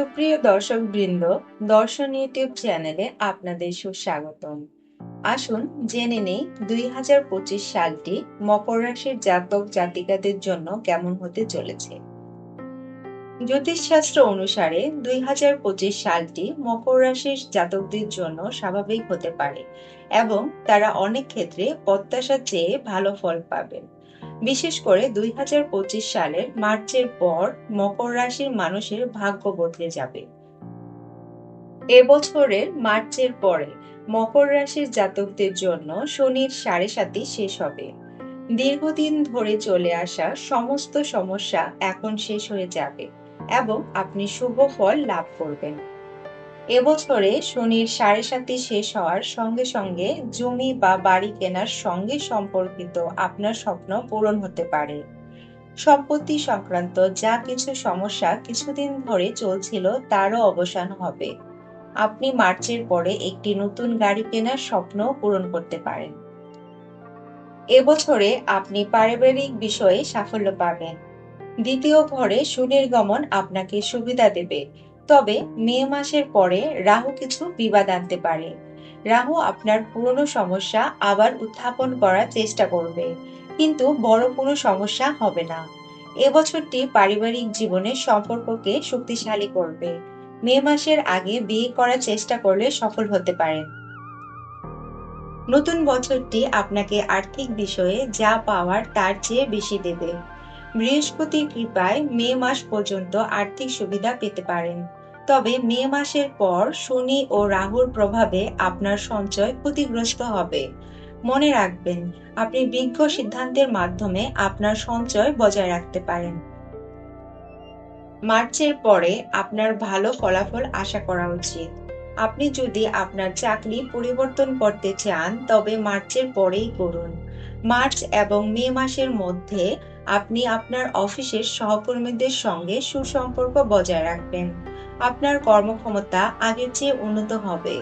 সুপ্রিয় দর্শকবৃন্দ, দর্শন ইউটিউব চ্যানেলে আপনাদের সুস্বাগতম। আসুন জেনে নেই 2025 সালটি মকর রাশির জাতক জাতিকাদের জন্য কেমন হতে চলেছে। জ্যোতিষশাস্ত্র অনুসারে 2025 সালটি মকর রাশির জাতকদের জন্য স্বাভাবিক হতে পারে এবং তারা অনেক ক্ষেত্রে প্রত্যাশার চেয়ে ভালো ফল পাবেন। বিশেষ করে 2025 সালের মার্চের পর মকর রাশির মানুষের ভাগ্য বদলে যাবে। এবছরের মার্চের পরে মকর রাশির জাতকদের জন্য শনির সাড়ে সাতি শেষ হবে। দীর্ঘদিন ধরে চলে আসা সমস্ত সমস্যা এখন শেষ হয়ে যাবে এবং আপনি শুভ ফল লাভ করবেন। এবছরে শনির সাড়ে সাতি শেষ হওয়ার সঙ্গে সঙ্গে জমি বা বাড়ি কেনার সঙ্গে সম্পর্কিত আপনার স্বপ্ন পূরণ হতে পারে। সম্পত্তি সংক্রান্ত যা কিছু সমস্যা কিছুদিন ধরে চলছিল তারও অবসান হবে। আপনি মার্চের পরে একটি নতুন গাড়ি কেনার স্বপ্ন পূরণ করতে পারেন। এবছরে আপনি পারিবারিক বিষয়ে সাফল্য পাবেন। দ্বিতীয় ঘরে শনির গমন আপনাকে সুবিধা দেবে, তবে মে মাসের পরে রাহু কিছু বিবাদ আনতে পারে। রাহু আপনার পুরনো সমস্যা আবার উত্থাপন করার চেষ্টা করবে, কিন্তু বড় কোনো সমস্যা হবে না। এবছরটি পারিবারিক জীবনের সম্পর্ককে শক্তিশালী করবে। মে মাসের আগে বিয়ে করার চেষ্টা করলে সফল হতে পারেন। নতুন বছরটি আপনাকে আর্থিক বিষয়ে যা পাওয়ার তার চেয়ে বেশি দেবে। বৃহস্পতির কৃপায় মে মাস পর্যন্ত আর্থিক সুবিধা পেতে পারেন, তবে মে মাসের পর শনি ও রাহুর প্রভাবে আপনার সঞ্চয় ক্ষতিগ্রস্ত হবে। মনে রাখবেন, আপনি বিজ্ঞ সিদ্ধান্তের মাধ্যমে আপনার সঞ্চয় বজায় রাখতে পারেন। মার্চের পরে আপনার ভালো ফলাফল আশা করা উচিত। আপনি যদি আপনার চাকরি পরিবর্তন করতে চান তবে মার্চের পরেই করুন। মার্চ এবং মে মাসের মধ্যে আপনি আপনার অফিসের সহকর্মীদের সঙ্গে সুসম্পর্ক বজায় রাখবেন। আপনার কর্মক্ষমতা আগের চেয়ে উন্নত হবে।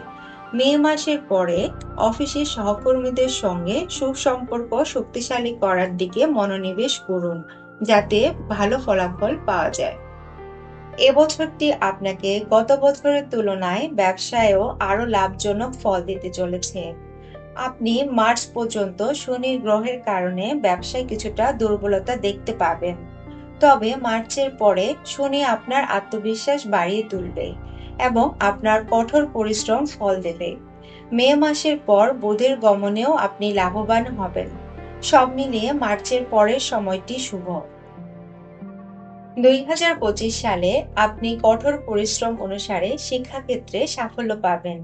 মে মাসের পরে অফিসের সহকর্মীদের সঙ্গে সুসম্পর্ক শক্তিশালী করার দিকে মনোনিবেশ করুন, যাতে ভালো ফলাফল পাওয়া যায়। এবছরটি আপনাকে গত বছরের তুলনায় ব্যবসায়ও আরো লাভজনক ফল দিতে চলেছে। আপনি মার্চ পর্যন্ত শনি গ্রহের কারণে ব্যবসায় কিছুটা দুর্বলতা দেখতে পাবেন, তবে মার্চের পরে শনি আপনার আত্মবিশ্বাস বাড়িয়ে তুলবে এবং আপনার কঠোর পরিশ্রম ফল দেবে। মে মাসের পর বুধের গমনেও আপনি লাভবান হবেন। সব মিলিয়ে মার্চের পরের সময়টি শুভ। 2025 সালে আপনি কঠোর পরিশ্রম অনুসারে শিক্ষাক্ষেত্রে সাফল্য পাবেন,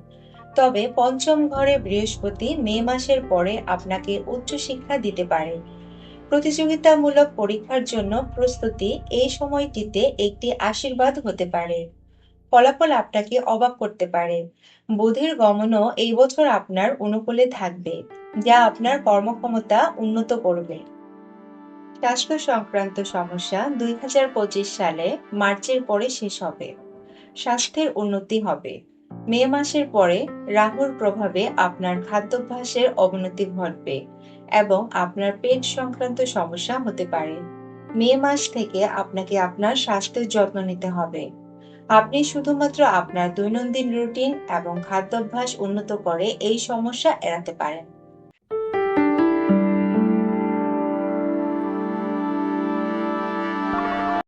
তবে পঞ্চম ঘরে বৃহস্পতি মে মাসের পরে আপনাকে উচ্চশিক্ষা দিতে পারে। প্রতিযোগিতামূলক পরীক্ষার জন্য প্রস্তুতি এই সময়টিতে একটি আশীর্বাদ হতে পারে। ফলাফল আপনাকে অবাক করতে পারে। বুধের গমনও এই বছর আপনার অনুকূলে থাকবে, যা আপনার কর্মক্ষমতা উন্নত করবে। স্বাস্থ্য সংক্রান্ত সমস্যা 2025 সালে মার্চের পরে শেষ হবে। স্বাস্থ্যের উন্নতি হবে। মে মাসের পরে রাহুর প্রভাবে আপনার খাদ্যাভ্যাসের অবনতি ঘটবে এবং আপনার পেট সংক্রান্ত সমস্যা হতে পারে। মে মাস থেকে আপনাকে আপনার স্বাস্থ্যের যত্ন নিতে হবে। আপনি শুধুমাত্র আপনার দৈনন্দিন রুটিন এবং খাদ্যাভ্যাস উন্নত করে এই সমস্যা এড়াতে পারেন।